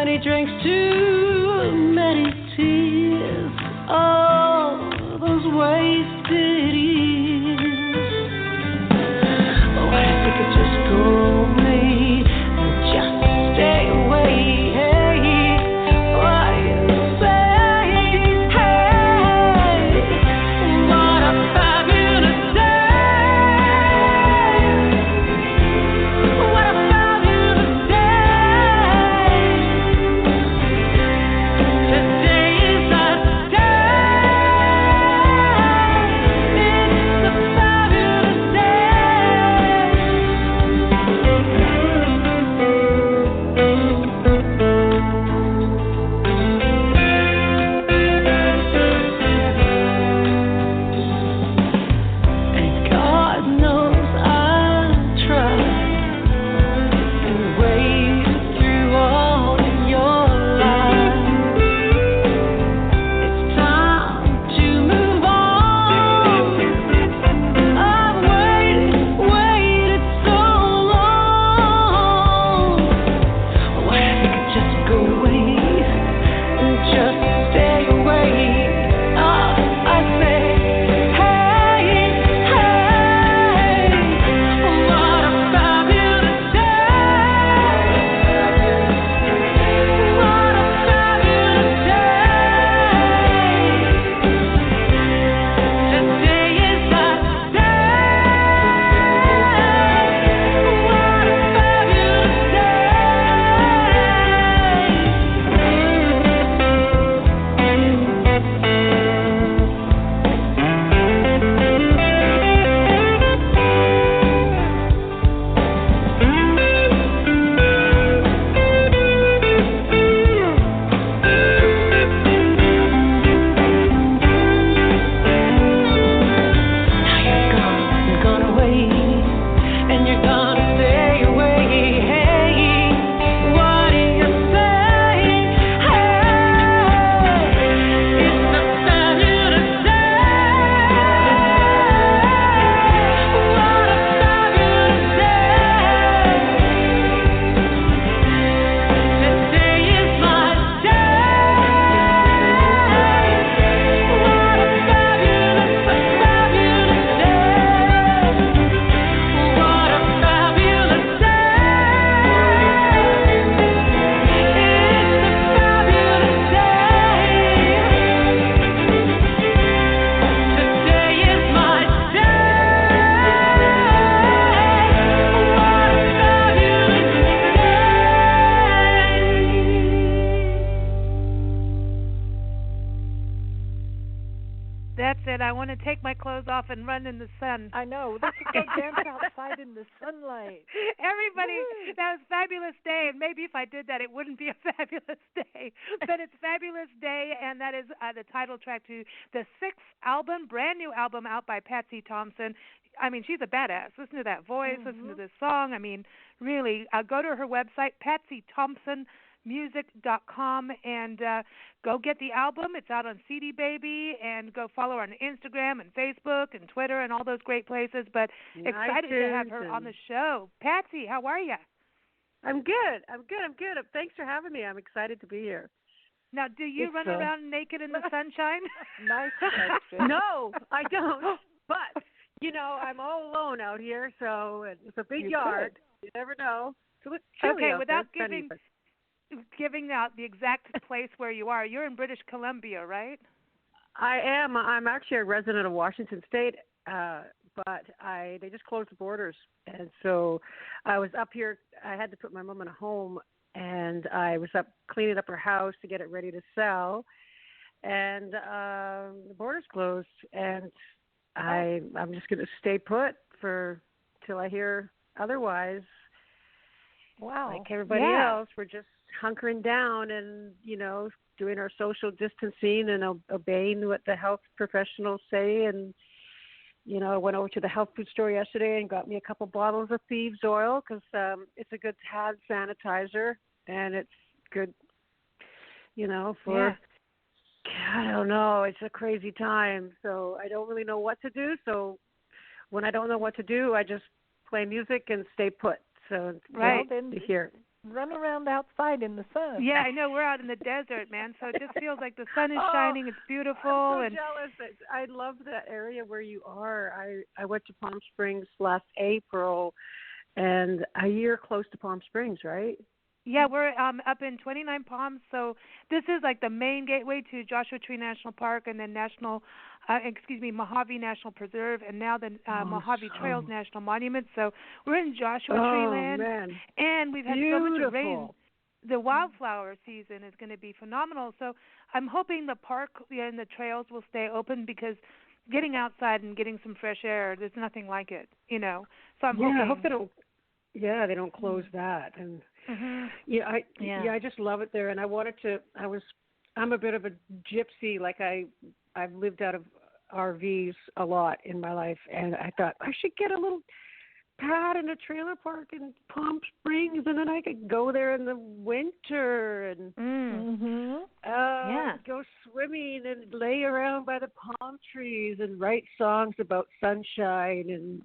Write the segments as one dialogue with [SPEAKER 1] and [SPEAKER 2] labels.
[SPEAKER 1] many drinks, too many tears. Oh, those wasted years. What if we could just go away and just stay away?
[SPEAKER 2] Take my clothes off and run in the sun.
[SPEAKER 3] I know. They should go dance outside in the sunlight.
[SPEAKER 2] Everybody, that was a fabulous day. And maybe if I did that, it wouldn't be a fabulous day. But it's Fabulous Day, and that is the title track to the 6th album, brand new album out by Patsy Thompson. I mean, she's a badass. Listen to that voice. Listen to this song. I mean, really, go to her website, PatsyThompsonMusic.com, and go get the album. It's out on CD Baby, and go follow her on Instagram and Facebook and Twitter and all those great places. But excited to have her on the show. Patsy, how are you?
[SPEAKER 3] I'm good. Thanks for having me. I'm excited to be here.
[SPEAKER 2] Now, do you run around naked in the sunshine?
[SPEAKER 3] Nice question. No, I don't. But, I'm all alone out here, so it's a big yard. You never know. So it's chilly out
[SPEAKER 2] without
[SPEAKER 3] there.
[SPEAKER 2] giving out the exact place where you are, you're in British Columbia, right?
[SPEAKER 3] I am. I'm actually a resident of Washington State, but they just closed the borders, and so I was up here. I had to put my mom in a home, and I was up cleaning up her house to get it ready to sell, and the borders closed, and I'm just going to stay put till I hear otherwise.
[SPEAKER 2] Wow.
[SPEAKER 3] Like everybody else, we're just hunkering down and, doing our social distancing and obeying what the health professionals say. And, I went over to the health food store yesterday and got me a couple bottles of thieves oil because it's a good hand sanitizer and it's good, for, I don't know, it's a crazy time. So I don't really know what to do. So when I don't know what to do, I just play music and stay put. So it's
[SPEAKER 2] right
[SPEAKER 3] to hear.
[SPEAKER 4] run around outside in the sun.
[SPEAKER 2] Yeah, I know. We're out in the desert, man. So it just feels like the sun is
[SPEAKER 3] Oh,
[SPEAKER 2] shining. It's beautiful.
[SPEAKER 3] I'm so
[SPEAKER 2] and
[SPEAKER 3] jealous. I love that area where you are. I went to Palm Springs last April, and you're close to Palm Springs, right?
[SPEAKER 2] Yeah, we're up in 29 Palms, so this is like the main gateway to Joshua Tree National Park, and then Mojave National Preserve, and now the Mojave Trails National Monument. So we're in Joshua Tree land,
[SPEAKER 3] man.
[SPEAKER 2] and we've had
[SPEAKER 3] Beautiful.
[SPEAKER 2] so much rain. The wildflower season is going to be phenomenal. So I'm hoping the park and the trails will stay open, because getting outside and getting some fresh air, there's nothing like it, So I'm hoping.
[SPEAKER 3] I hope they don't. Yeah, they don't close that. And I just love it there. And I wanted to. I'm a bit of a gypsy. Like I've lived out of RVs a lot in my life, and I thought I should get a little pad in a trailer park in Palm Springs, and then I could go there in the winter and go swimming and lay around by the palm trees and write songs about sunshine and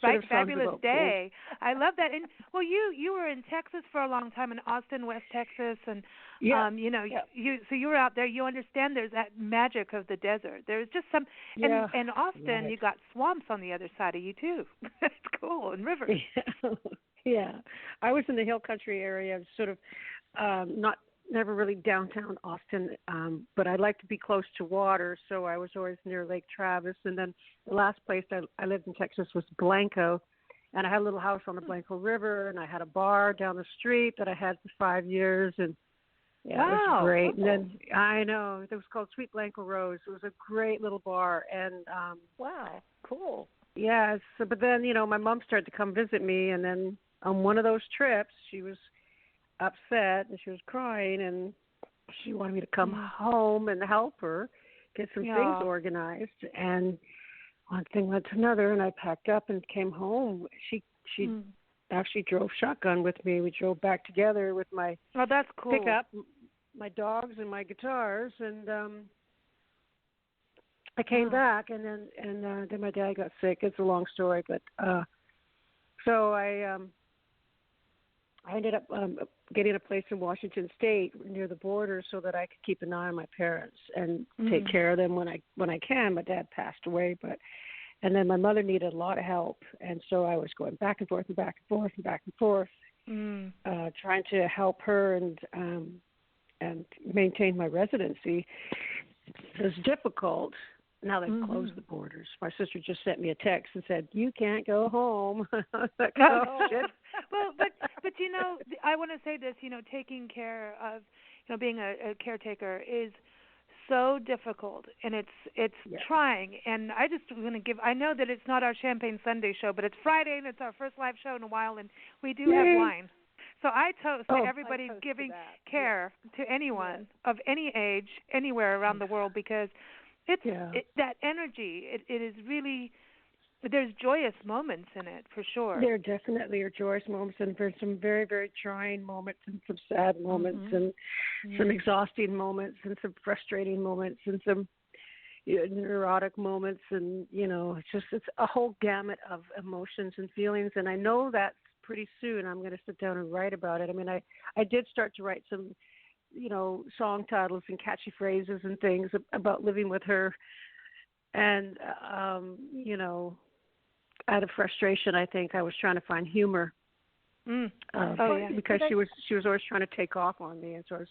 [SPEAKER 2] Right, fabulous day. I love that. And you were in Texas for a long time, in Austin, West Texas, and you were out there. You understand there's that magic of the desert. There's just some, and Austin, you got swamps on the other side of you too. That's cool, and rivers.
[SPEAKER 3] Yeah, I was in the hill country area, sort of never really downtown Austin, but I like to be close to water, so I was always near Lake Travis. And then the last place I lived in Texas was Blanco, and I had a little house on the Blanco River, and I had a bar down the street that I had for 5 years, and it was great. And then I know it was called Sweet Blanco Rose. It was a great little bar, and
[SPEAKER 4] wow, cool.
[SPEAKER 3] Yeah, but then my mom started to come visit me, and then on one of those trips, she was upset and she was crying, and she wanted me to come home and help her get some things organized. And one thing led to another, and I packed up and came home. She actually drove shotgun with me. We drove back together with my
[SPEAKER 2] that's cool.
[SPEAKER 3] pickup, my dogs, and my guitars, and I came back, and then my dad got sick. It's a long story, but so I ended up getting a place in Washington State near the border so that I could keep an eye on my parents and take care of them when I can. My dad passed away, and then my mother needed a lot of help, and so I was going back and forth and back and forth and back and forth, trying to help her and maintain my residency. It was difficult. Now they've closed the borders. My sister just sent me a text and said, "You can't go home." Shit.
[SPEAKER 2] Well, but I want to say this. Taking care of, being a caretaker is so difficult, and it's trying. And I just want to give. I know that it's not our Champagne Sunday show, but it's Friday, and it's our first live show in a while, and we do have wine. So I toast to everybody giving care to anyone of any age, anywhere around the world, because it's that energy. It is really, there's joyous moments in it, for sure.
[SPEAKER 3] There definitely are joyous moments, and there's some very, very trying moments, and some sad moments, and some exhausting moments, and some frustrating moments, and some neurotic moments, and it's a whole gamut of emotions and feelings. And I know that pretty soon I'm going to sit down and write about it. I mean, I did start to write some song titles and catchy phrases and things about living with her. And, out of frustration, I think I was trying to find humor because she was always trying to take off on me. And so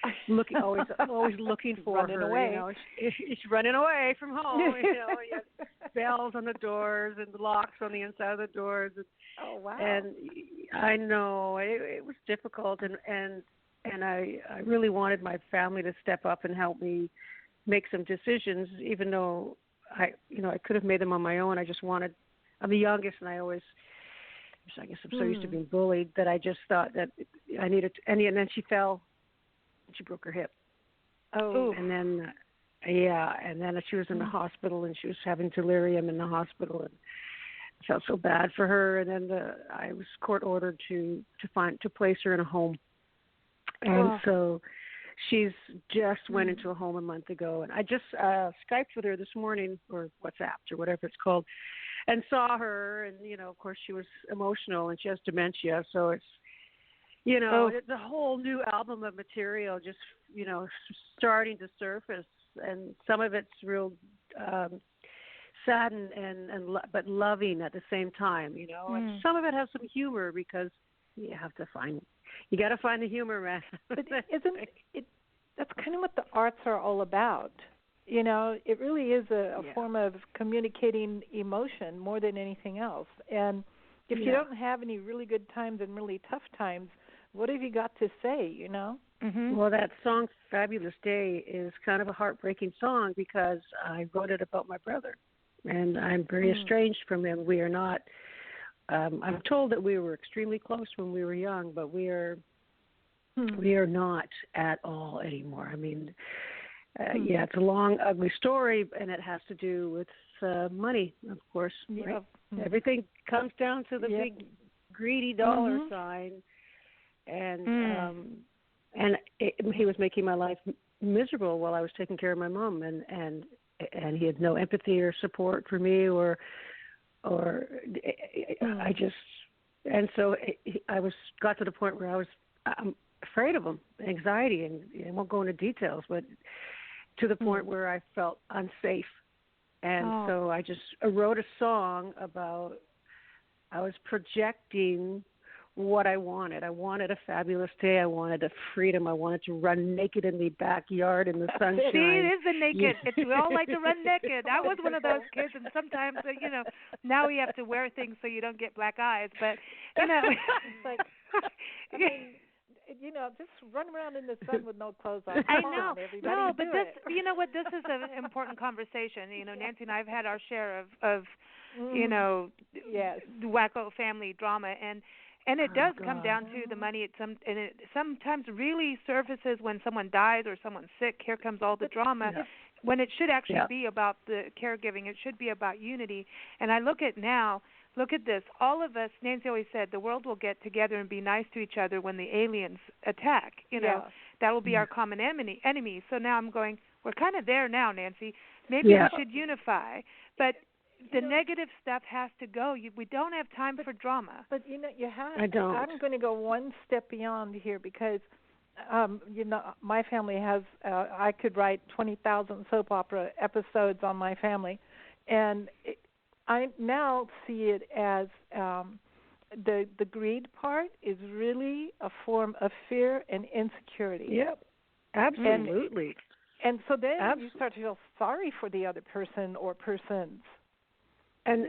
[SPEAKER 3] I was always looking for
[SPEAKER 4] running
[SPEAKER 3] her.
[SPEAKER 4] Away.
[SPEAKER 3] She's running away from home. Bells on the doors and locks on the inside of the doors. And I know it was difficult, and I really wanted my family to step up and help me make some decisions, even though I could have made them on my own. I'm the youngest, and I guess I'm so used to being bullied that I just thought that I needed to, and then she fell, and she broke her hip. And then she was in the hospital, and she was having delirium in the hospital, and I felt so bad for her. And then I was court ordered to place her in a home. And so she's just went into a home a month ago. And I just Skyped with her this morning, or WhatsApped, or whatever it's called, and saw her. And, of course, she was emotional, and she has dementia. So It's a whole new album of material just, starting to surface, and some of it's real sad but loving at the same time, and some of it has some humor because you got to find the humor, man.
[SPEAKER 4] But isn't it? That's kind of what the arts are all about. It really is a form of communicating emotion more than anything else. And if you don't have any really good times and really tough times, what have you got to say,
[SPEAKER 3] Mm-hmm. Well, that song, Fabulous Day, is kind of a heartbreaking song because I wrote it about my brother. And I'm very estranged from him. We are not, I'm told that we were extremely close when we were young, but we are not at all anymore. I mean, it's a long, ugly story, and it has to do with money, of course. Right? Everything comes down to the big, greedy dollar sign, and he was making my life miserable while I was taking care of my mom, and he had no empathy or support for me, I just, and so got to the point where I'm afraid of him, anxiety, and I won't go into details, but to the point where I felt unsafe. And so I just wrote a song about, I was projecting what I wanted. I wanted a fabulous day. I wanted a freedom. I wanted to run naked in the backyard in the sunshine.
[SPEAKER 2] See, it is the naked. We all like to run naked. I was one of those kids, and sometimes, now we have to wear things so you don't get black eyes. But,
[SPEAKER 4] it's like, I mean, just run around in the sun with no clothes on.
[SPEAKER 2] I know.
[SPEAKER 4] No,
[SPEAKER 2] but this, this is an important conversation. Nancy and I have had our share of wacko family drama, and it does come down to the money. And it sometimes really surfaces when someone dies or someone's sick. Here comes all the drama. Yeah. When it should actually be about the caregiving. It should be about unity. And I look at this. All of us, Nancy always said, the world will get together and be nice to each other when the aliens attack. That will be our common enemy. So now I'm going, we're kind of there now, Nancy. Maybe we should unify. But the negative stuff has to go. We don't have time for drama.
[SPEAKER 4] But you have.
[SPEAKER 3] I don't.
[SPEAKER 4] I'm going to go one step beyond here because, my family has. I could write 20,000 soap opera episodes on my family, and I now see it as the greed part is really a form of fear and insecurity.
[SPEAKER 3] Yep, absolutely.
[SPEAKER 4] And so then you start to feel sorry for the other person or persons.
[SPEAKER 3] And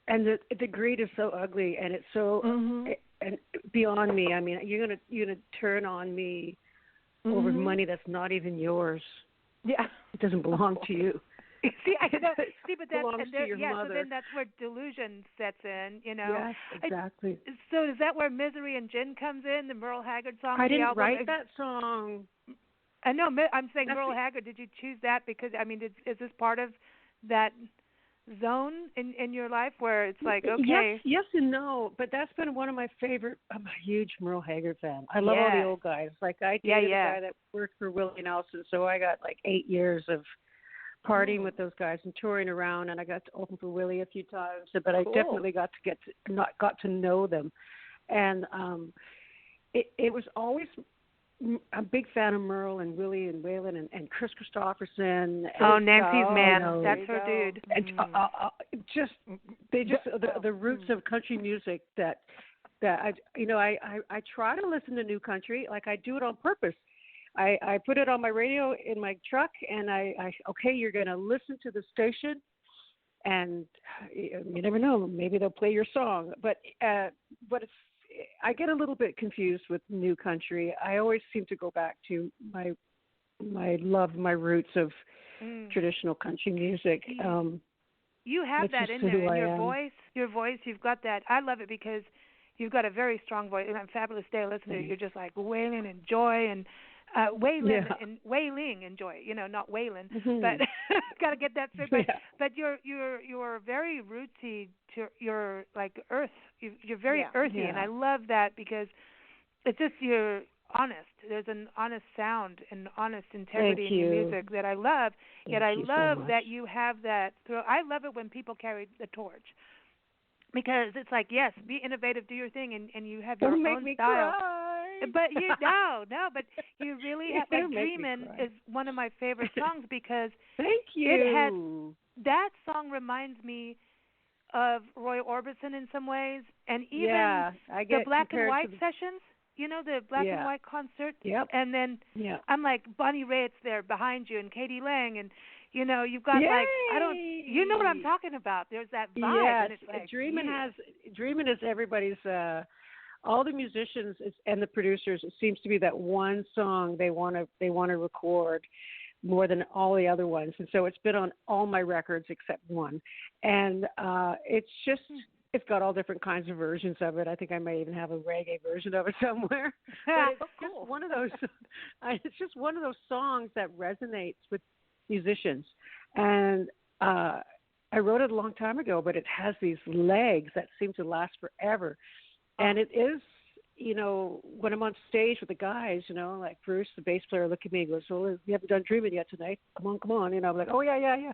[SPEAKER 3] the greed is so ugly, and it's so and beyond me. I mean, you're gonna turn on me over money that's not even yours.
[SPEAKER 2] Yeah,
[SPEAKER 3] it doesn't belong to you.
[SPEAKER 2] See, I know. See, but that's
[SPEAKER 3] belongs to your mother.
[SPEAKER 2] So then that's where delusion sets in.
[SPEAKER 3] Yes, exactly.
[SPEAKER 2] So is that where Misery and Gin comes in? The Merle Haggard song.
[SPEAKER 3] I didn't write that song.
[SPEAKER 2] I know. I'm saying Merle Haggard. Did you choose that because is this part of that zone in your life where it's like, okay,
[SPEAKER 3] yes and no, but that's been one of my favorite. I'm a huge Merle Haggard fan. I love all the old guys. Like I dated a guy that worked for Willie Nelson, so I got like 8 years of partying with those guys and touring around, and I got to open for Willie a few times, but I definitely got to know them, and it was always. I'm a big fan of Merle and Willie and Waylon and Chris Christopherson.
[SPEAKER 2] Nancy's man, that's her dude.
[SPEAKER 3] And the roots of country music that I try to listen to new country, like I do it on purpose. I put it on my radio in my truck, and you're going to listen to the station, and you never know, maybe they'll play your song, but it's. I get a little bit confused with new country. I always seem to go back to my my roots of traditional country music.
[SPEAKER 2] You have that in there, in your voice. You've got that. I love it because you've got a very strong voice. And on Fabulous Day, listen to it. You're just like wailing and joy and wailing and joy. Not wailing, but got to get that straight. But you're very rootsy. You're like earth. You're very earthy, and I love that because it's just you're honest. There's an honest sound and honest integrity in your music that I love. Yet I love that you have that. I love it when people carry the torch. Because it's like, yes, be innovative, do your thing, and you have your own style. But but you really have, like, Dreamin' is one of my favorite songs because
[SPEAKER 3] thank you.
[SPEAKER 2] That song reminds me of Roy Orbison in some ways, and even
[SPEAKER 3] I get
[SPEAKER 2] the black and white
[SPEAKER 3] the
[SPEAKER 2] sessions. You know, the black and white concert.
[SPEAKER 3] Yep.
[SPEAKER 2] And then I'm like, Bonnie Raitt's there behind you, and Katie Lang, and you've got you know what I'm talking about. There's that vibe.
[SPEAKER 3] Yes,
[SPEAKER 2] and it's like,
[SPEAKER 3] Dreamin' is everybody's. All the musicians and the producers. It seems to be that one song they want to record more than all the other ones, and so it's been on all my records except one, and it's got all different kinds of versions of it. I think I may even have a reggae version of it somewhere. But it's just one of those. It's just one of those songs that resonates with musicians, and I wrote it a long time ago, but it has these legs that seem to last forever, and it is. When I'm on stage with the guys, like Bruce, the bass player, look at me and goes, "So you haven't done Dreamin' yet tonight? Come on." I'm like, "Oh yeah."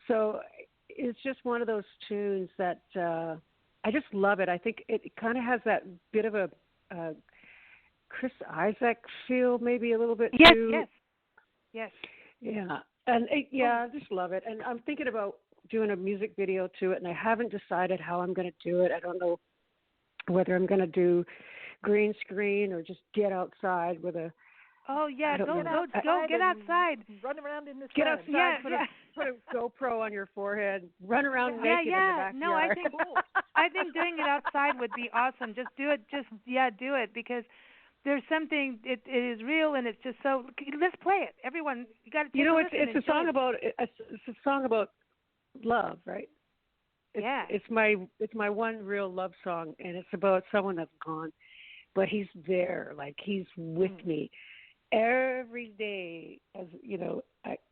[SPEAKER 3] So it's just one of those tunes that I just love it. I think it kind of has that bit of a Chris Isaak feel, maybe a little bit too.
[SPEAKER 2] Yes.
[SPEAKER 3] Yeah, and I just love it. And I'm thinking about doing a music video to it, and I haven't decided how I'm going to do it. I don't know whether I'm going to do green screen or just get outside with a.
[SPEAKER 2] Oh yeah, go get outside,
[SPEAKER 4] run around in the sun.
[SPEAKER 3] Get outside, put a GoPro on your forehead, run around naked in the backyard.
[SPEAKER 2] No, I think doing it outside would be awesome. Just do it. Do it because there's something. It is real and it's just so. Let's play it, everyone. You got to.
[SPEAKER 3] It's a song about love, right? It's my one real love song, and it's about someone that's gone. But he's there, like he's with me every day. As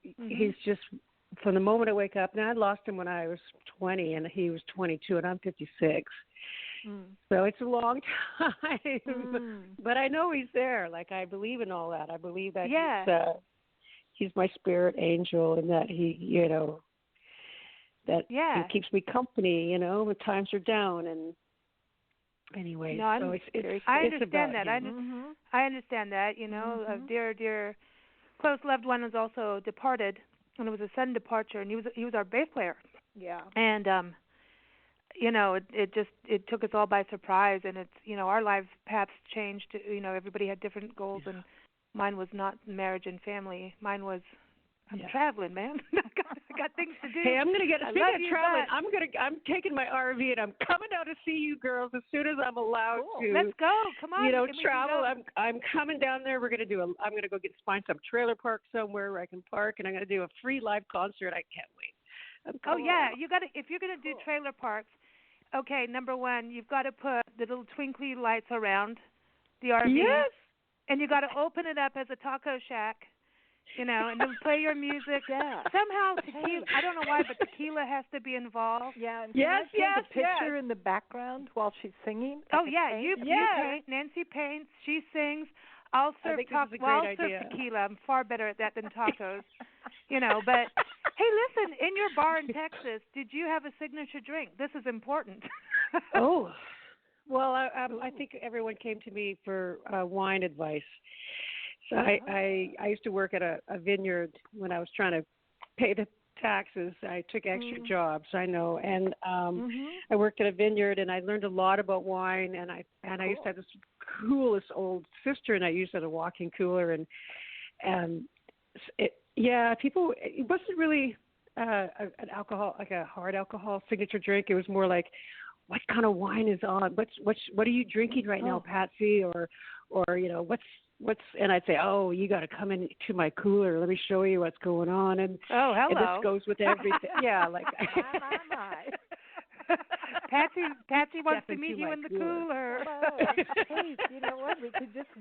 [SPEAKER 3] he's just from the moment I wake up. Now I lost him when I was 20, and he was 22, and I'm 56. So it's a long time. But I know he's there. Like I believe in all that. I believe that he's my spirit angel, and that he keeps me company. When times are down and. Anyway,
[SPEAKER 2] no,
[SPEAKER 3] so
[SPEAKER 2] I understand that. I understand that. A dear, close loved one was also departed, and it was a sudden departure, and he was our bass player.
[SPEAKER 4] Yeah.
[SPEAKER 2] And it took us all by surprise, and it's our lives paths changed. Everybody had different goals, and mine was not marriage and family. Mine was I'm traveling, man. I got things to do.
[SPEAKER 3] Hey, I'm gonna speaking of traveling. I'm taking my RV and I'm coming down to see you girls as soon as I'm allowed to.
[SPEAKER 2] Let's go. Come on.
[SPEAKER 3] Travel. I'm coming down there. I'm gonna go find some trailer park somewhere where I can park, and I'm gonna do a free live concert. I can't wait.
[SPEAKER 2] You got to. If you're gonna do trailer parks, okay. Number one, you've got to put the little twinkly lights around the RV.
[SPEAKER 3] Yes.
[SPEAKER 2] And you got to open it up as a taco shack. And then play your music.
[SPEAKER 4] Yeah.
[SPEAKER 2] Tequila. I don't know why, but tequila has to be involved.
[SPEAKER 4] Yeah. And can I take a picture in the background while she's singing?
[SPEAKER 2] Oh yeah, you paint. Nancy paints. She sings. I'll serve tequila. I'm far better at that than tacos. But hey, listen. In your bar in Texas, did you have a signature drink? This is important.
[SPEAKER 3] Oh, well, I think everyone came to me for wine advice. So I used to work at a vineyard when I was trying to pay the taxes. I took extra jobs, I know, and I worked at a vineyard, and I learned a lot about wine. And I used to have this coolest old cistern I used as a walk-in cooler, and people. It wasn't really an alcohol, like a hard alcohol signature drink. It was more like, what kind of wine is on? What are you drinking right now, Patsy? Or what's and I'd say, oh, you got to come into my cooler. Let me show you what's going on. And
[SPEAKER 2] hello.
[SPEAKER 3] And this goes with everything. Like
[SPEAKER 2] my. Patsy wants to meet you in the cooler.
[SPEAKER 4] Hey, you know what? We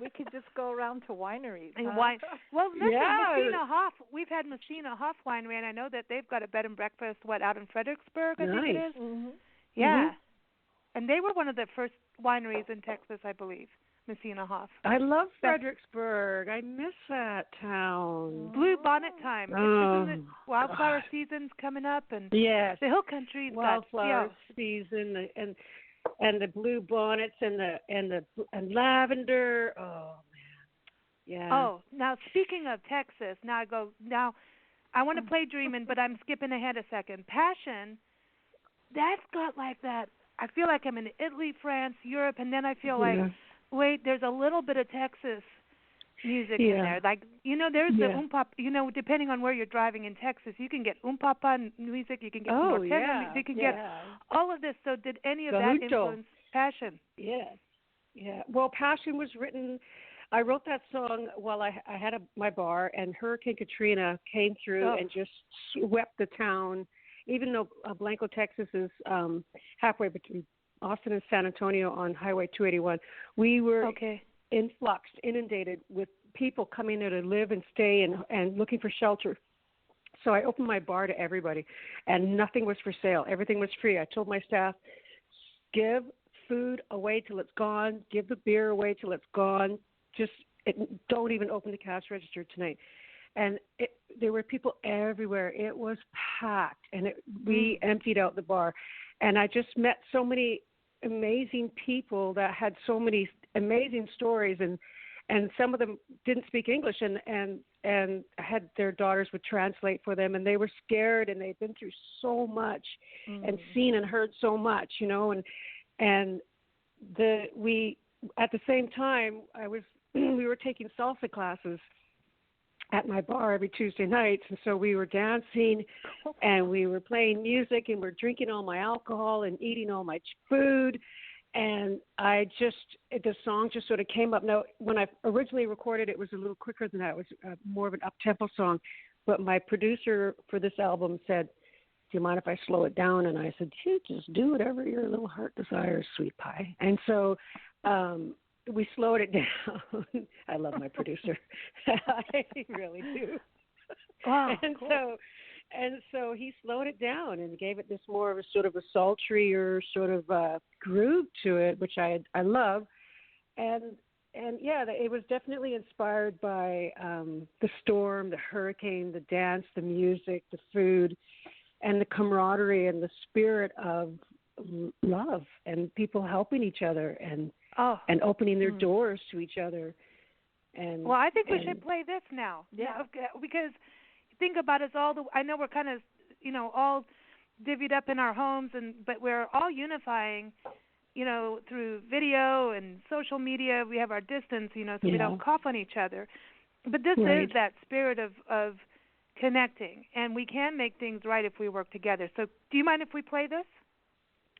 [SPEAKER 4] could just go around to wineries.
[SPEAKER 2] And wine. Well, listen, Messina Hoff. We've had Messina Hoff Winery, and I know that they've got a bed and breakfast. Out in Fredericksburg, I think it is. Yeah, and they were one of the first wineries in Texas, I believe. Messina Hoff.
[SPEAKER 3] I love Fredericksburg. I miss that town.
[SPEAKER 2] Blue bonnet time. Wildflower season's coming up, and the Hill Country's
[SPEAKER 3] wildflower season, and and the blue bonnets and lavender. Oh man, yeah.
[SPEAKER 2] Oh, now speaking of Texas, now I want to play Dreamin', but I'm skipping ahead a second. Passion, that's got like that. I feel like I'm in Italy, France, Europe, and then I feel like, wait, there's a little bit of Texas music in there. Like, there's the umpa, depending on where you're driving in Texas, you can get umpapa music, you can get norteño music, you can get all of this. So did any of that influence Passion?
[SPEAKER 3] Yeah. Well, Passion was written, I wrote that song while I had my bar, and Hurricane Katrina came through and just swept the town. Even though Blanco, Texas is halfway between Austin and San Antonio on Highway 281, we were inundated with people coming there to live and stay and looking for shelter. So I opened my bar to everybody, and nothing was for sale. Everything was free. I told my staff, give food away till it's gone. Give the beer away till it's gone. Don't even open the cash register tonight. And there were people everywhere. It was packed, and we emptied out the bar. And I just met so many amazing people that had so many amazing stories, and some of them didn't speak English, and had their daughters would translate for them, and they were scared, and they'd been through so much and seen and heard so much, and we at the same time we were taking salsa classes at my bar every Tuesday nights, and so we were dancing and we were playing music and we're drinking all my alcohol and eating all my food, and the song just sort of came up. Now, when I originally recorded it was a little quicker than that. It was more of an up-tempo song, but my producer for this album said, do you mind if I slow it down? And I said, just do whatever your little heart desires, sweet pie. And so we slowed it down. I love my producer. I really do.
[SPEAKER 2] Wow,
[SPEAKER 3] and so he slowed it down and gave it this more of a sort of a sultry sort of groove to it, which I love. And it was definitely inspired by the storm, the hurricane, the dance, the music, the food, and the camaraderie and the spirit of love and people helping each other and opening their doors to each other. And
[SPEAKER 2] well, I think we should play this now. Yeah, because think about us all. I know we're kind of, all divvied up in our homes, but we're all unifying, through video and social media. We have our distance, so we don't cough on each other. But this is that spirit of connecting, and we can make things right if we work together. So, do you mind if we play this?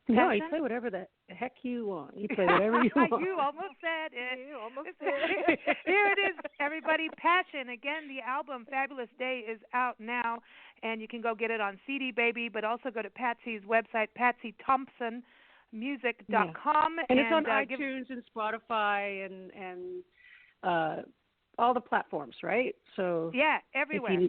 [SPEAKER 3] No, you play whatever the heck you want. You play whatever you want.
[SPEAKER 2] You almost said it. Here it is, everybody. Passion. Again, the album Fabulous Day is out now, and you can go get it on CD Baby, but also go to Patsy's website, PatsyThompsonmusic.com.
[SPEAKER 3] And it's on iTunes and Spotify and all the platforms, right? So
[SPEAKER 2] everywhere.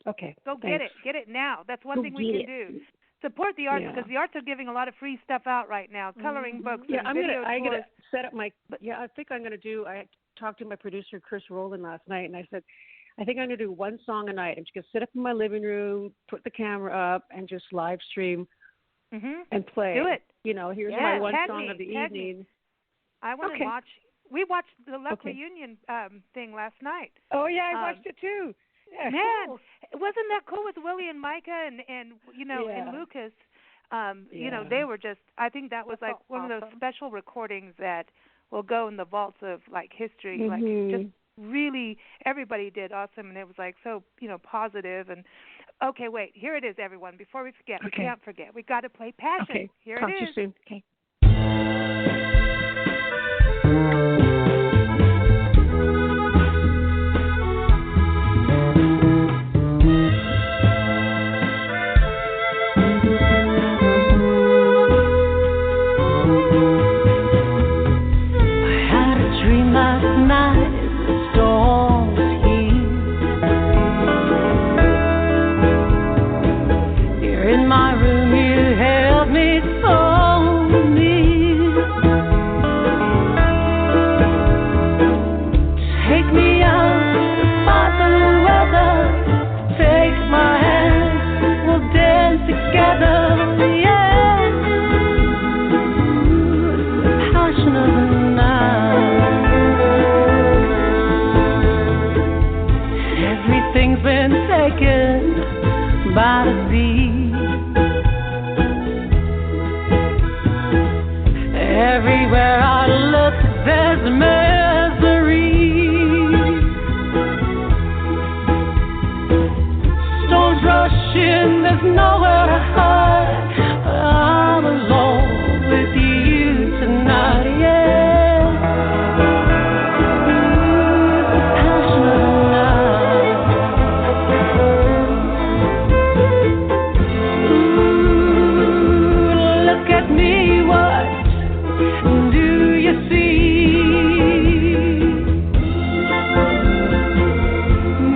[SPEAKER 3] Okay.
[SPEAKER 2] Go get it. Get it now. That's one thing we can do. Support the arts, because the arts are giving a lot of free stuff out right now, coloring books and video tours.
[SPEAKER 3] I'm gonna set up I think I'm gonna do. I talked to my producer Chris Rowland last night, and I said, I think I'm gonna do one song a night. I'm just gonna sit up in my living room, put the camera up, and just live stream and play.
[SPEAKER 2] Do it.
[SPEAKER 3] Here's my one song of the evening.
[SPEAKER 2] I want to watch. We watched the Luck Reunion thing last night.
[SPEAKER 3] Oh yeah, I watched it too. Yeah,
[SPEAKER 2] man,
[SPEAKER 3] cool.
[SPEAKER 2] Wasn't that cool with Willie and Micah and and Lucas? They were just. I think that was like one of those special recordings that will go in the vaults of like history. Like just really, everybody did awesome, and it was like so positive. And okay, wait, here it is, everyone. Before we forget, we can't forget. We got to play Passion.
[SPEAKER 3] Okay.
[SPEAKER 2] Here
[SPEAKER 3] Talk
[SPEAKER 2] it is.
[SPEAKER 3] To you soon. Okay.
[SPEAKER 1] In my room you held me so passion of the night. Everything's been taken by the sea. Everywhere I look, there's misery. Storms rush in, there's nowhere to hide. I'm alone with you tonight, yeah. The passion of the night. Ooh, look at me, what do you see?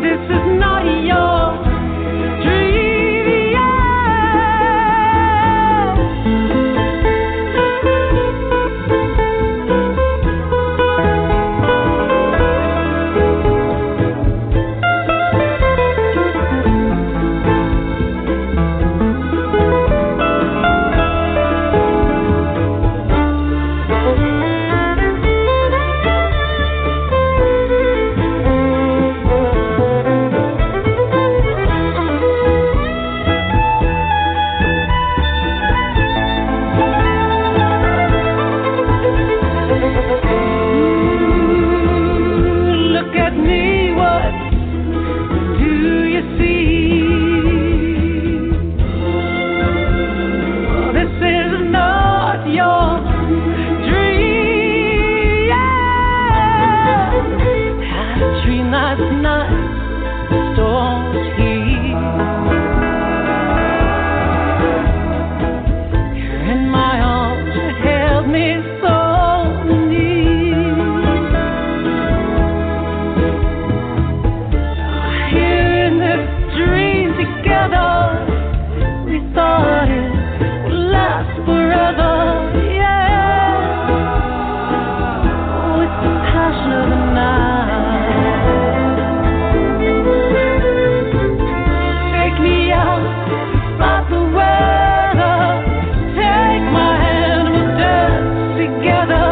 [SPEAKER 1] This is not your dream, yeah. Look at me, what do you see? Oh, this is not your dream, yeah. Had a dream last night, storms heat. You're in my arms, you held me so near. Here in this dream together, we thought it would last forever, yeah. Oh, it's the passion of the night. Take me out, fight the weather. Take my hand, we'll dance together,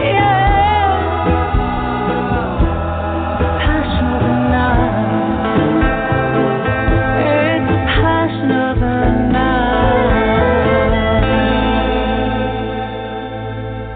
[SPEAKER 1] yeah. Passion of the night. It's the passion of the night.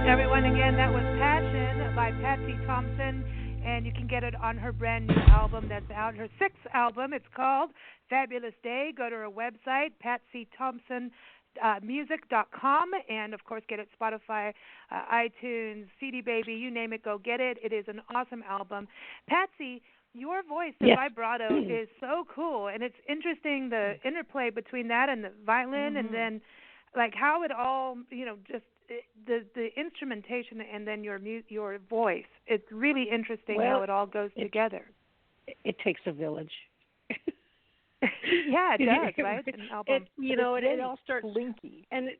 [SPEAKER 2] Everyone, again, that was Passion by Patsy Thompson, and you can get it on her brand new album that's out, her sixth album. It's called Fabulous Day. Go to her website, patsythompsonmusic.com, and of course get it Spotify, iTunes, CD Baby, you name it, go get it. It is an awesome album. Patsy, your voice, the
[SPEAKER 3] Yes.
[SPEAKER 2] vibrato, is so cool, and it's interesting the interplay between that and the violin, and then like how it all, just the instrumentation and then your voice. It's really interesting how
[SPEAKER 3] Well,
[SPEAKER 2] it all goes together.
[SPEAKER 3] It takes a village.
[SPEAKER 2] Yeah, it does, right? An album.
[SPEAKER 3] It all starts
[SPEAKER 4] Blinky.
[SPEAKER 3] and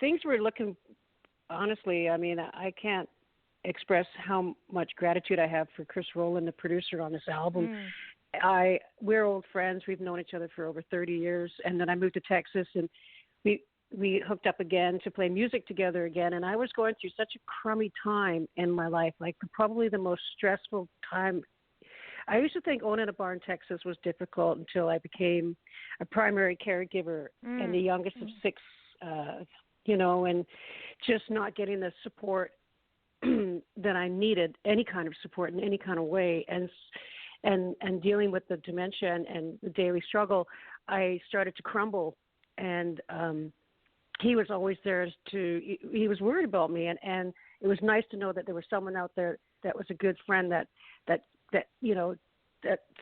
[SPEAKER 3] things were looking. Honestly, I mean, I can't express how much gratitude I have for Chris Rowland, the producer on this album. We're old friends. We've known each other for over 30 years, and then I moved to Texas, and we hooked up again to play music together again. And I was going through such a crummy time in my life, like probably the most stressful time. I used to think owning a bar in Texas was difficult until I became a primary caregiver and the youngest of six, and just not getting the support that I needed, any kind of support in any kind of way, and dealing with the dementia and the daily struggle, I started to crumble. And he was always there he was worried about me, and it was nice to know that there was someone out there that was a good friend that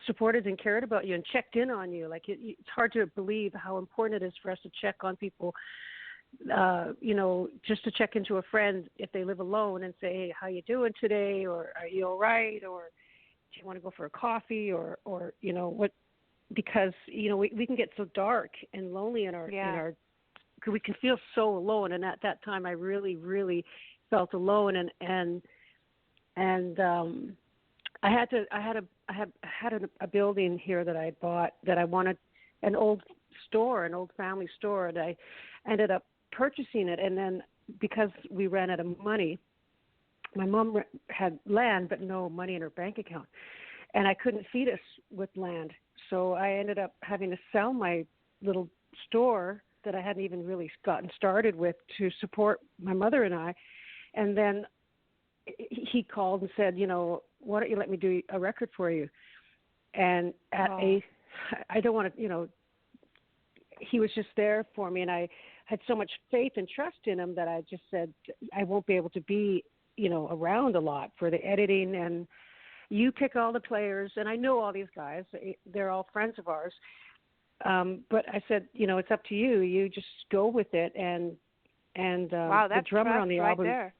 [SPEAKER 3] supported and cared about you and checked in on you. Like it's hard to believe how important it is for us to check on people, just to check into a friend if they live alone and say, hey, how you doing today? Or are you all right? Or do you want to go for a coffee? Or what? Because, we can get so dark and lonely in our we can feel so alone. And at that time I really, really felt alone. And I had a building here that I had bought that I wanted, an old family store, and I ended up purchasing it. And then because we ran out of money, my mom had land but no money in her bank account, and I couldn't feed us with land. So I ended up having to sell my little store that I hadn't even really gotten started with to support my mother and I. And then he called and said, why don't you let me do a record for you? And I don't want to, he was just there for me, and I had so much faith and trust in him that I just said, I won't be able to be, around a lot for the editing, and you pick all the players, and I know all these guys. They're all friends of ours. But I said, it's up to you. You just go with it. And
[SPEAKER 2] wow, that's
[SPEAKER 3] the drummer on the
[SPEAKER 2] right
[SPEAKER 3] album.
[SPEAKER 2] there.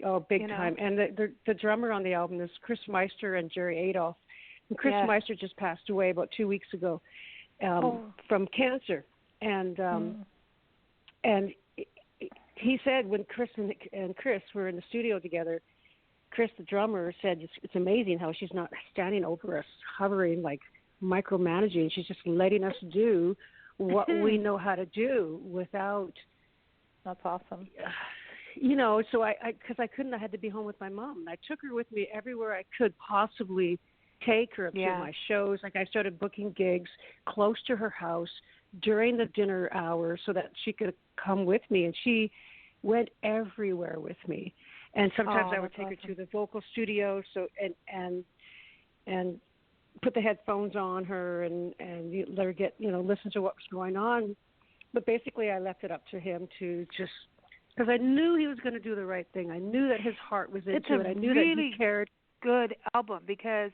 [SPEAKER 3] Oh, big time. And the drummer on the album is Chris Meister and Jerry Adolph. And Chris Meister just passed away about 2 weeks ago from cancer. And he said when Chris and Chris were in the studio together, Chris, the drummer, said it's amazing how she's not standing over us, hovering, like micromanaging. She's just letting us do what we know how to do without.
[SPEAKER 4] That's awesome.
[SPEAKER 3] So because I couldn't, I had to be home with my mom. I took her with me everywhere I could possibly take her to my shows. Like I started booking gigs close to her house during the dinner hour so that she could come with me, and she went everywhere with me. And sometimes I would take her to the vocal studio, and put the headphones on her and let her get listen to what was going on. But basically, I left it up to him to just, because I knew he was going to do the right thing. I knew that his heart was into it. I knew that he cared.
[SPEAKER 2] Good album, because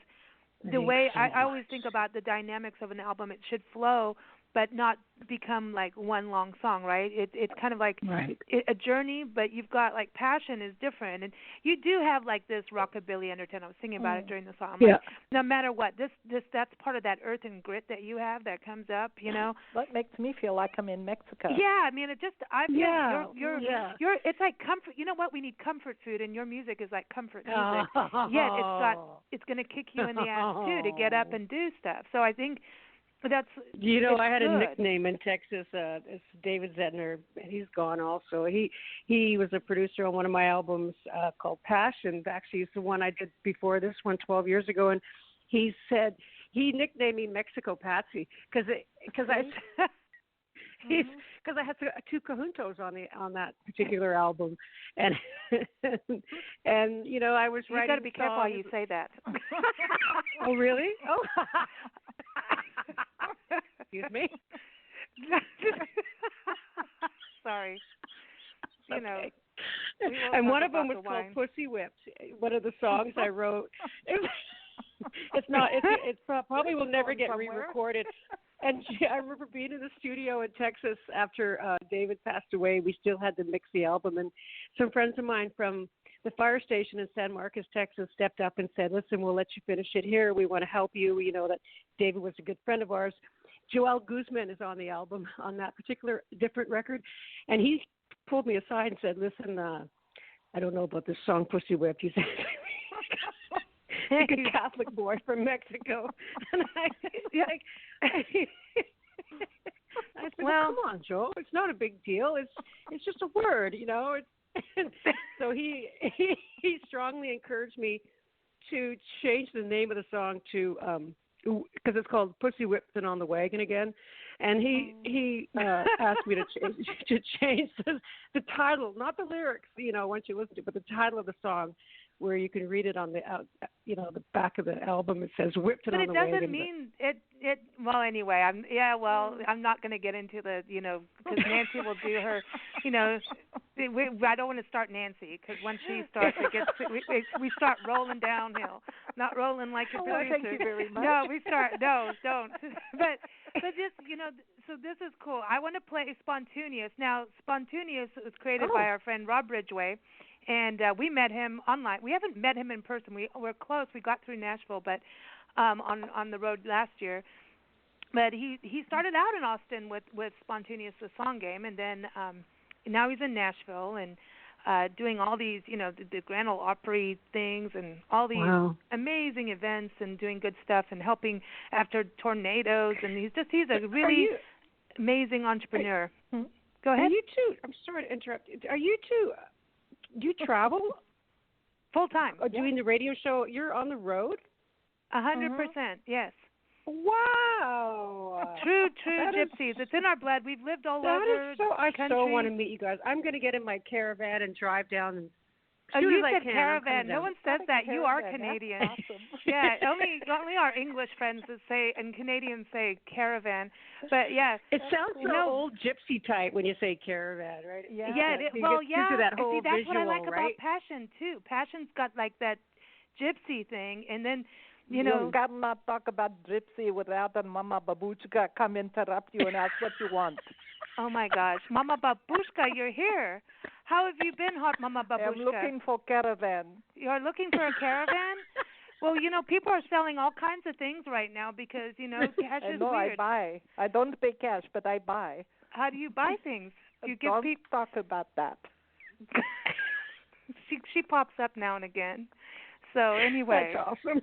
[SPEAKER 2] the way I always think about the dynamics of an album, it should flow but not become like one long song, right? It's kind of like a journey, but you've got like passion is different, and you do have like this rockabilly undertone. I was thinking about it during the song. Like, no matter what, that's part of that earth and grit that you have that comes up,
[SPEAKER 4] That makes me feel like I'm in Mexico.
[SPEAKER 2] Yeah, I mean, you're it's like comfort. You know what? We need comfort food, and your music is like comfort music. Yet it's going to kick you in the ass too to get up and do stuff. So I think. That's
[SPEAKER 3] I had
[SPEAKER 2] good.
[SPEAKER 3] a nickname in Texas. It's David Zettner, and he's gone also. He was a producer on one of my albums called Passion. Actually, it's the one I did before this one 12 years ago, and he said he nicknamed me Mexico Patsy because I had two conjuntos on that particular album, and I was writing.
[SPEAKER 2] You got to be careful how you say that.
[SPEAKER 3] Oh, really? Oh. Excuse me.
[SPEAKER 2] Sorry.
[SPEAKER 3] Okay. And one of them was called Pussy Whipped. One of the songs I wrote. It's not. It probably will never get re-recorded. And I remember being in the studio in Texas after David passed away. We still had to mix the album, and some friends of mine from the fire station in San Marcos, Texas, stepped up and said, "Listen, we'll let you finish it here. We want to help you. We know that David was a good friend of ours." Joel Guzman is on the album on that particular different record, and he pulled me aside and said, "Listen, I don't know about this song, Pussy Whipped." He said, "He's a Catholic boy from Mexico," and I said, "Well, come on, Joe. It's not a big deal. It's just a word, So he strongly encouraged me to change the name of the song to because it's called Pussy Whipped and on the Wagon Again, and he asked me to change the title, not the lyrics, once you listen to it, but the title of the song, where you can read it on the the back of the album. It says "Whipped and on the Wagon."
[SPEAKER 2] But it doesn't mean it. Well, anyway, I'm not going to get into the because Nancy will do her, I don't want to start Nancy, because when she starts, we start rolling downhill, not rolling like a producer.
[SPEAKER 4] Thank you very much.
[SPEAKER 2] No, we start. No, don't. But just so this is cool. I want to play Spontaneous. Now, Spontaneous was created by our friend Rob Ridgway. And we met him online. We haven't met him in person. We're close. We got through Nashville, but on the road last year. But he started out in Austin with Spontaneous, the song game, and then now he's in Nashville and doing all these, the Grand Ole Opry things and all these amazing events and doing good stuff and helping after tornadoes. And he's a really amazing entrepreneur. Go ahead.
[SPEAKER 3] Are you two? I'm sorry to interrupt. Are you two? Do you travel
[SPEAKER 2] Full time.
[SPEAKER 3] Doing the radio show. You're on the road?
[SPEAKER 2] 100%, yes.
[SPEAKER 3] Wow.
[SPEAKER 2] True gypsies. It's in our blood. We've lived all over
[SPEAKER 3] I
[SPEAKER 2] country.
[SPEAKER 3] so want to meet you guys. I'm going to get in my caravan and drive down and
[SPEAKER 2] you
[SPEAKER 3] as I
[SPEAKER 2] said
[SPEAKER 3] can,
[SPEAKER 2] caravan. No one says that. You are Canadian.
[SPEAKER 4] Awesome.
[SPEAKER 2] Yeah, only our English friends that say, and Canadians say caravan. But yeah,
[SPEAKER 3] it sounds so old gypsy type when you say caravan, right?
[SPEAKER 2] Yeah.
[SPEAKER 3] To that whole
[SPEAKER 2] see, that's
[SPEAKER 3] visual,
[SPEAKER 2] what I like
[SPEAKER 3] right?
[SPEAKER 2] about Passion too. Passion's got like that gypsy thing, and then
[SPEAKER 4] you cannot talk about gypsy without a Mama Babushka come interrupt you and ask what you want.
[SPEAKER 2] Oh my gosh, Mama Babushka, you're here. How have you been, hot Mama Babushka?
[SPEAKER 4] I'm looking for caravan.
[SPEAKER 2] You're looking for a caravan? Well, people are selling all kinds of things right now because, cash is weird.
[SPEAKER 4] I buy. I don't pay cash, but I buy.
[SPEAKER 2] How do you buy things? You give
[SPEAKER 4] don't talk about that.
[SPEAKER 2] She pops up now and again. So anyway.
[SPEAKER 3] That's awesome.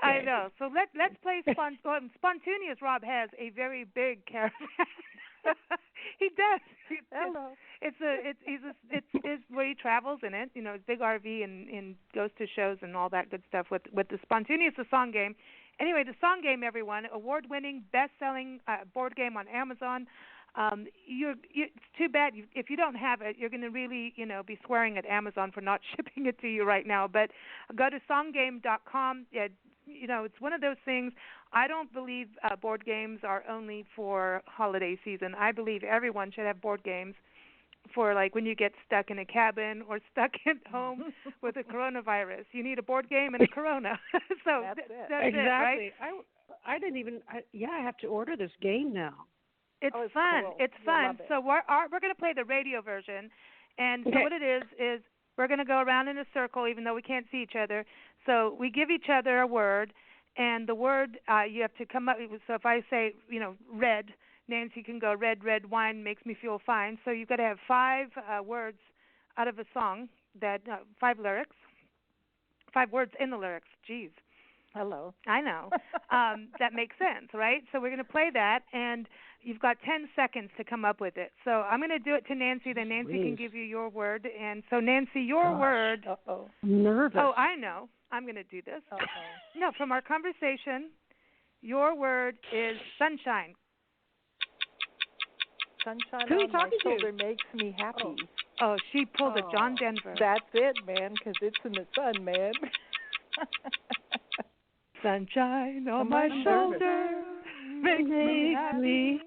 [SPEAKER 2] I know. So let's play Spontaneous. Rob has a very big caravan. He does.
[SPEAKER 4] Hello.
[SPEAKER 2] It's where he travels in it. His big RV and goes to shows and all that good stuff with the Spontaneous the Song Game. Anyway, the Song Game, everyone, award-winning, best-selling board game on Amazon. It's too bad if you don't have it. You're going to really, be swearing at Amazon for not shipping it to you right now. But go to songgame.com. It's one of those things. I don't believe board games are only for holiday season. I believe everyone should have board games for like when you get stuck in a cabin or stuck at home with a coronavirus. You need a board game and a Corona. So that's
[SPEAKER 3] exactly.
[SPEAKER 2] it, right?
[SPEAKER 3] I didn't even. I have to order this game now.
[SPEAKER 2] It's fun.
[SPEAKER 4] Cool.
[SPEAKER 2] It's fun. So we're going to play the radio version, and so what it is we're going to go around in a circle, even though we can't see each other. So we give each other a word, and the word you have to come up. So if I say, red, Nancy can go red wine makes me feel fine. So you've got to have 5 words out of a song 5 lyrics, 5 words in the lyrics. Jeez.
[SPEAKER 4] Hello.
[SPEAKER 2] I know. That makes sense, right? So we're going to play that, and you've got 10 seconds to come up with it. So I'm going to do it to Nancy, then Nancy can give you your word. And so, Nancy, your word.
[SPEAKER 4] Uh-oh.
[SPEAKER 3] I'm nervous.
[SPEAKER 2] Oh, I know. I'm going to do this. No, from our conversation, your word is sunshine.
[SPEAKER 4] Sunshine on my shoulder makes me happy.
[SPEAKER 2] Oh, she pulled a John Denver.
[SPEAKER 4] That's it, man, because it's in the sun, man.
[SPEAKER 2] Sunshine on my shoulder makes me happy.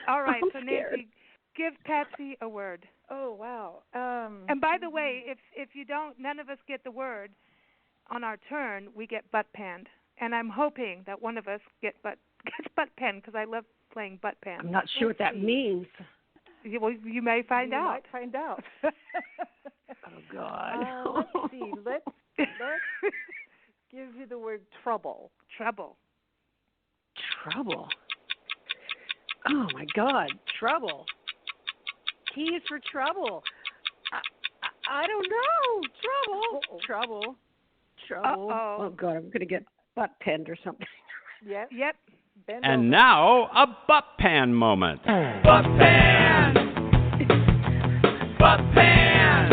[SPEAKER 2] All right, so Nancy, give Patsy a word.
[SPEAKER 4] Oh, wow.
[SPEAKER 2] And by the way, if you don't, none of us get the word on our turn, we get butt panned. And I'm hoping that one of us gets butt panned because I love playing butt pan.
[SPEAKER 3] I'm not sure what that means.
[SPEAKER 2] Well, you may find out.
[SPEAKER 4] You might find out.
[SPEAKER 3] Oh, God.
[SPEAKER 4] Let's see. Let's give you the word trouble.
[SPEAKER 2] Trouble.
[SPEAKER 3] Trouble. Oh, my God. Trouble. T is for trouble. I don't know. Trouble.
[SPEAKER 2] Uh-oh.
[SPEAKER 3] Oh, God. I'm going to get butt penned or something.
[SPEAKER 4] Yep.
[SPEAKER 5] And over. Now, a butt pan moment. Butt pan! Butt pan!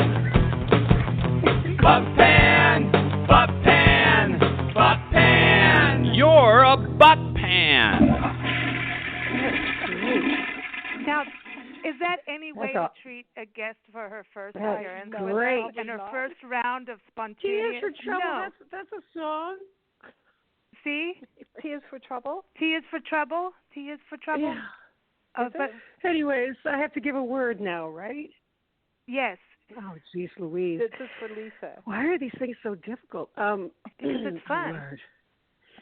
[SPEAKER 5] Butt pan! Butt pan! Butt pan! You're a butt pan!
[SPEAKER 2] Now, is that any way to treat a guest for her first appearance?
[SPEAKER 3] Great.
[SPEAKER 2] In her first round of Spontaneous?
[SPEAKER 3] T is for trouble.
[SPEAKER 2] No.
[SPEAKER 3] That's a song.
[SPEAKER 2] See?
[SPEAKER 4] T is for trouble?
[SPEAKER 2] T is for trouble? T is for trouble?
[SPEAKER 3] Yeah.
[SPEAKER 2] But
[SPEAKER 3] anyways, I have to give a word now, right?
[SPEAKER 2] Yes.
[SPEAKER 3] Oh, geez, Louise.
[SPEAKER 4] This is for Lisa.
[SPEAKER 3] Why are these things so difficult?
[SPEAKER 2] Because it's fun.
[SPEAKER 3] Word.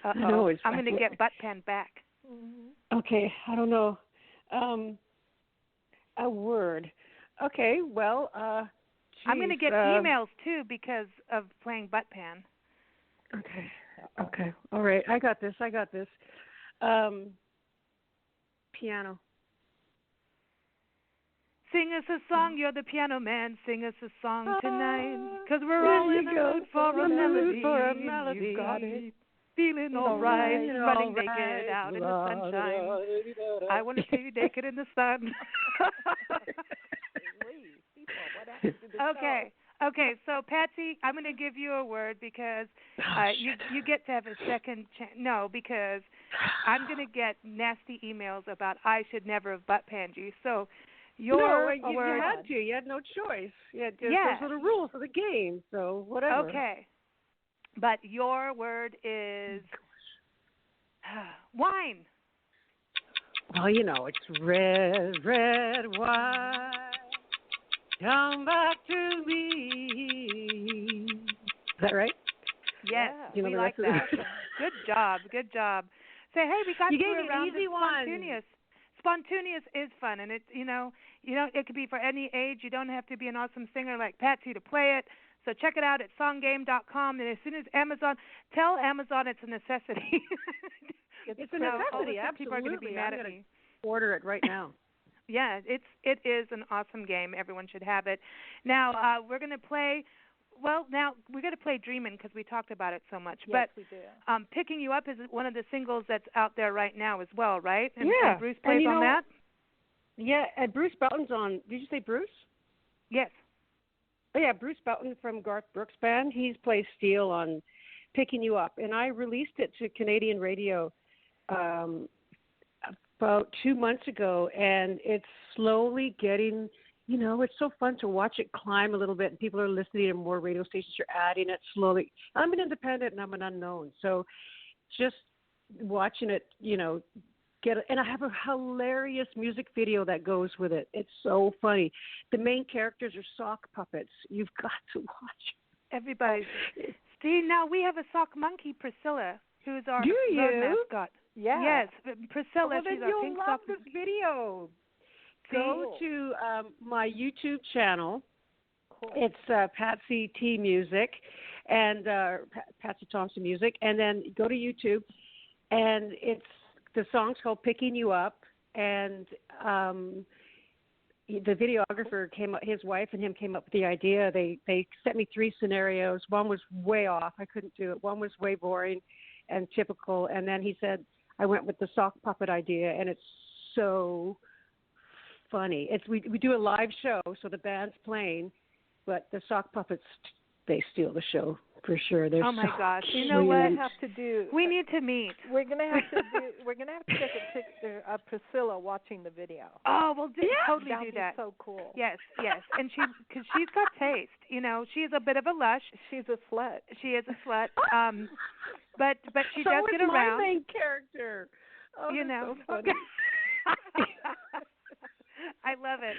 [SPEAKER 2] Uh-oh.
[SPEAKER 3] I know,
[SPEAKER 2] I'm going to get butt pen back.
[SPEAKER 4] Mm-hmm.
[SPEAKER 3] Okay, I don't know. A word. Okay, well,
[SPEAKER 2] I'm going to get emails, too, because of playing butt pan.
[SPEAKER 3] Okay. All right. I got this. Piano.
[SPEAKER 2] Sing us a song, you're the piano man. Sing us a song tonight, 'cause we're all in the mood for a melody. You got it. Feeling all right, running naked out in the sunshine. I want to see you naked in the sun. Okay. Okay, so Patsy, I'm going to give you a word because you get to have a second chance. No, because I'm going to get nasty emails about I should never have butt panned you. So your
[SPEAKER 3] word. You had to. You had no choice. Those are the rules of the game. So whatever.
[SPEAKER 2] Okay. But your word is wine.
[SPEAKER 3] Well, it's red, red wine. Come back to me. Is that right?
[SPEAKER 2] Yes,
[SPEAKER 3] we
[SPEAKER 2] like that. Good job. Say, hey, we got
[SPEAKER 3] you
[SPEAKER 2] to
[SPEAKER 3] gave me
[SPEAKER 2] around
[SPEAKER 3] an easy
[SPEAKER 2] spontaneous. Spontaneous is fun, and it it could be for any age. You don't have to be an awesome singer like Patsy to play it. So check it out at songgame.com, and as soon as tell Amazon it's a necessity.
[SPEAKER 3] It's a necessity. Absolutely.
[SPEAKER 2] People are going to be mad at me.
[SPEAKER 3] Order it right now.
[SPEAKER 2] Yeah, it is an awesome game. Everyone should have it. Now we're going to play. Well, now we're going to play "Dreamin'" because we talked about it so much.
[SPEAKER 4] Yes, we do.
[SPEAKER 2] "Picking You Up" is one of the singles that's out there right now as well, right? And Bruce
[SPEAKER 3] and
[SPEAKER 2] plays on that.
[SPEAKER 3] Yeah, and Bruce Belton's on. Did you say Bruce?
[SPEAKER 2] Yes.
[SPEAKER 3] Oh yeah, Bruce Belton from Garth Brooks' band. He plays steel on "Picking You Up," and I released it to Canadian radio about 2 months ago, and it's slowly getting, it's so fun to watch it climb a little bit, and people are listening to more radio stations. You're adding it slowly. I'm an independent, and I'm an unknown, so just watching it, and I have a hilarious music video that goes with it. It's so funny. The main characters are sock puppets. You've got to watch it.
[SPEAKER 2] Everybody. See, now we have a sock monkey, Priscilla, who's our road mascot.
[SPEAKER 4] Yeah.
[SPEAKER 2] Yes, Priscilla. She's our pink sock.
[SPEAKER 3] You'll love this video. Go to my YouTube channel.
[SPEAKER 4] Cool.
[SPEAKER 3] It's Patsy T Music and Patsy Thompson Music, and then go to YouTube, and the song's called "Picking You Up," and the videographer his wife and him came up with the idea. They sent me 3 scenarios. One was way off. I couldn't do it. One was way boring and typical, and then he said, I went with the sock puppet idea, and it's so funny. We do a live show, so the band's playing, but the sock puppets, they steal the show for sure. They're
[SPEAKER 2] oh my gosh!
[SPEAKER 4] You know what I have to do?
[SPEAKER 2] We need to meet.
[SPEAKER 4] We're gonna have to take a picture of Priscilla watching the video.
[SPEAKER 2] Oh, we'll totally
[SPEAKER 4] That'd
[SPEAKER 2] do
[SPEAKER 4] be
[SPEAKER 2] that.
[SPEAKER 4] So cool.
[SPEAKER 2] Yes, and because she's got taste. She's a bit of a lush.
[SPEAKER 4] She's a slut.
[SPEAKER 2] She is a slut. But she
[SPEAKER 3] so
[SPEAKER 2] does
[SPEAKER 3] is
[SPEAKER 2] get around.
[SPEAKER 3] my main character. Oh, so funny.
[SPEAKER 2] I love it.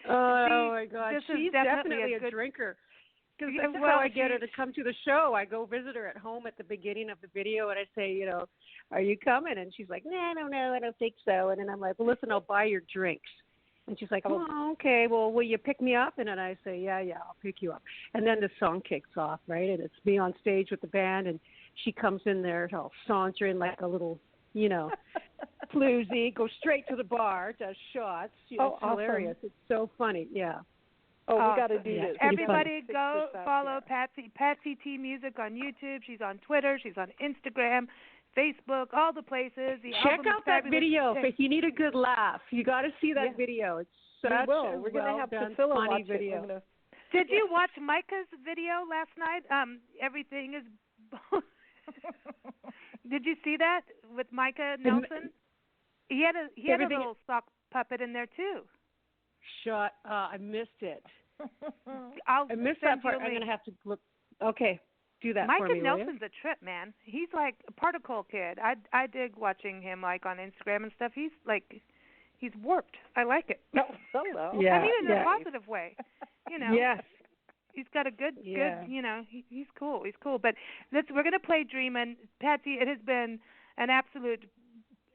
[SPEAKER 3] Oh my God,
[SPEAKER 2] she's
[SPEAKER 3] definitely a drinker. Because that's how I get her to come to the show. I go visit her at home at the beginning of the video, and I say, are you coming? And she's like, no, I don't think so. And then I'm like, well, listen, I'll buy your drinks. And she's like, oh, okay, well, will you pick me up? And then I say, yeah, I'll pick you up. And then the song kicks off, right? And it's me on stage with the band, and she comes in there all sauntering like a little, floozy, goes straight to the bar, does shots. It's hilarious. It's so funny, yeah.
[SPEAKER 4] Oh, we got to do this.
[SPEAKER 2] Everybody go follow Patsy T Music on YouTube. She's on Twitter. She's on Instagram, Facebook, all the places.
[SPEAKER 3] Check out that video. If you need a good laugh, you got to see that video. It's such a
[SPEAKER 4] We're going to have Priscilla watch
[SPEAKER 3] video.
[SPEAKER 4] It.
[SPEAKER 2] Did you watch Micah's video last night? Everything is. Did you see that with Micah Nelson? He had a little sock puppet in there too.
[SPEAKER 3] I missed it.
[SPEAKER 2] I
[SPEAKER 3] missed that part. I'm going to have to look. Okay, do that
[SPEAKER 2] Micah
[SPEAKER 3] for me,
[SPEAKER 2] Nelson's a trip, man. He's like a particle kid. I dig watching him like on Instagram and stuff. He's warped. I like it.
[SPEAKER 4] No, hello.
[SPEAKER 3] Yeah,
[SPEAKER 2] I mean in a positive way.
[SPEAKER 3] Yes.
[SPEAKER 2] He's got a good. He's cool. But we're going to play "Dreamin'." Patsy, it has been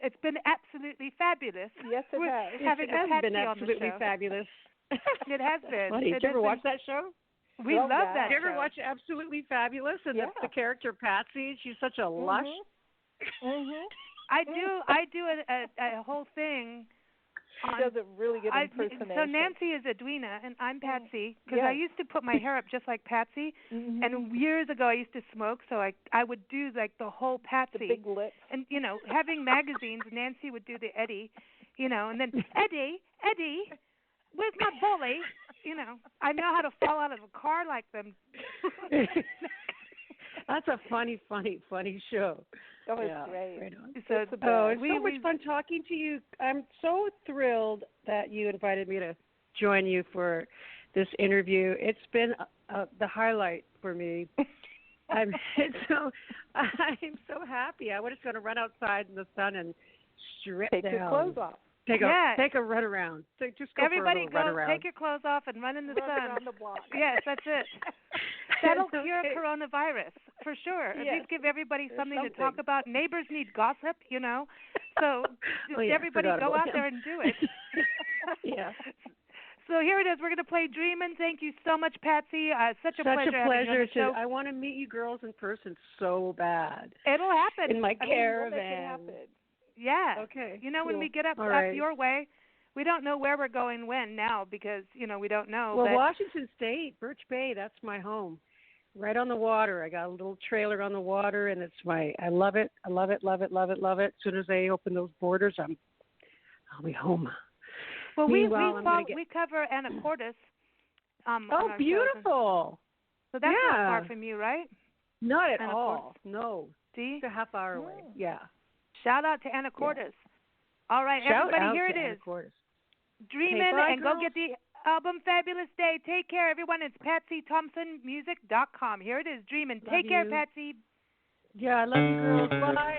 [SPEAKER 2] it's been absolutely fabulous.
[SPEAKER 4] Yes, it has.
[SPEAKER 2] Having
[SPEAKER 3] it has been absolutely
[SPEAKER 2] on the show.
[SPEAKER 3] Fabulous.
[SPEAKER 2] It has been.
[SPEAKER 3] Funny. Did you ever watch that show?
[SPEAKER 2] We love that.
[SPEAKER 3] Did you ever
[SPEAKER 2] show.
[SPEAKER 3] watch Absolutely Fabulous? And the character Patsy, she's such a lush.
[SPEAKER 4] Mm-hmm.
[SPEAKER 2] I do a whole thing.
[SPEAKER 4] She does a really good impersonation.
[SPEAKER 2] So Nancy is Edwina, and I'm Patsy, because I used to put my hair up just like Patsy, and years ago I used to smoke, so I would do like the whole Patsy.
[SPEAKER 4] The big lips.
[SPEAKER 2] And, having magazines, Nancy would do the Eddie, and then, Eddie, where's my bully? I know how to fall out of a car like them.
[SPEAKER 3] That's a funny show.
[SPEAKER 4] That was
[SPEAKER 3] yeah,
[SPEAKER 4] great.
[SPEAKER 3] Right on.
[SPEAKER 2] So
[SPEAKER 3] it's so much fun talking to you. I'm so thrilled that you invited me to join you for this interview. It's been the highlight for me. I'm so happy. I was just going to run outside in the sun and strip
[SPEAKER 4] Take
[SPEAKER 3] down.
[SPEAKER 4] your clothes off.
[SPEAKER 3] Take a run around. Just go
[SPEAKER 2] Everybody
[SPEAKER 3] for a run around.
[SPEAKER 2] Take your clothes off and run in the sun.
[SPEAKER 4] Around the block.
[SPEAKER 2] Yes, that's it. That'll cure coronavirus for sure. At
[SPEAKER 4] Yes.
[SPEAKER 2] least give everybody something to talk about. Neighbors need gossip, So just everybody go out there and do it.
[SPEAKER 3] Yeah.
[SPEAKER 2] So here it is. We're going to play Dreamin'. Thank you so much, Patsy. Such a pleasure.
[SPEAKER 3] I want to meet you girls in person so bad.
[SPEAKER 2] It'll happen.
[SPEAKER 3] In my caravan.
[SPEAKER 4] We'll make it happen.
[SPEAKER 2] Yeah.
[SPEAKER 3] Okay.
[SPEAKER 2] When we get up
[SPEAKER 3] right.
[SPEAKER 2] your way, we don't know where we're going when now because, we don't know.
[SPEAKER 3] Well, Washington State, Birch Bay, that's my home. Right on the water. I got a little trailer on the water, and I love it. I love it, love it, love it, love it. As soon as they open those borders, I'll be home.
[SPEAKER 2] Well, we cover Anacortes.
[SPEAKER 3] Oh, beautiful.
[SPEAKER 2] So that's not far from you, right?
[SPEAKER 3] Not at all. No.
[SPEAKER 2] See?
[SPEAKER 3] It's a half hour away. Yeah.
[SPEAKER 2] Shout out to Anacortes. Yeah. All right, everybody, here it is. Dreamin' and go get the album Fabulous Day. Take care, everyone. It's PatsyThompsonMusic.com. Here it is, Dreamin'. Take care, Patsy.
[SPEAKER 3] Yeah, I love you, girls. Bye.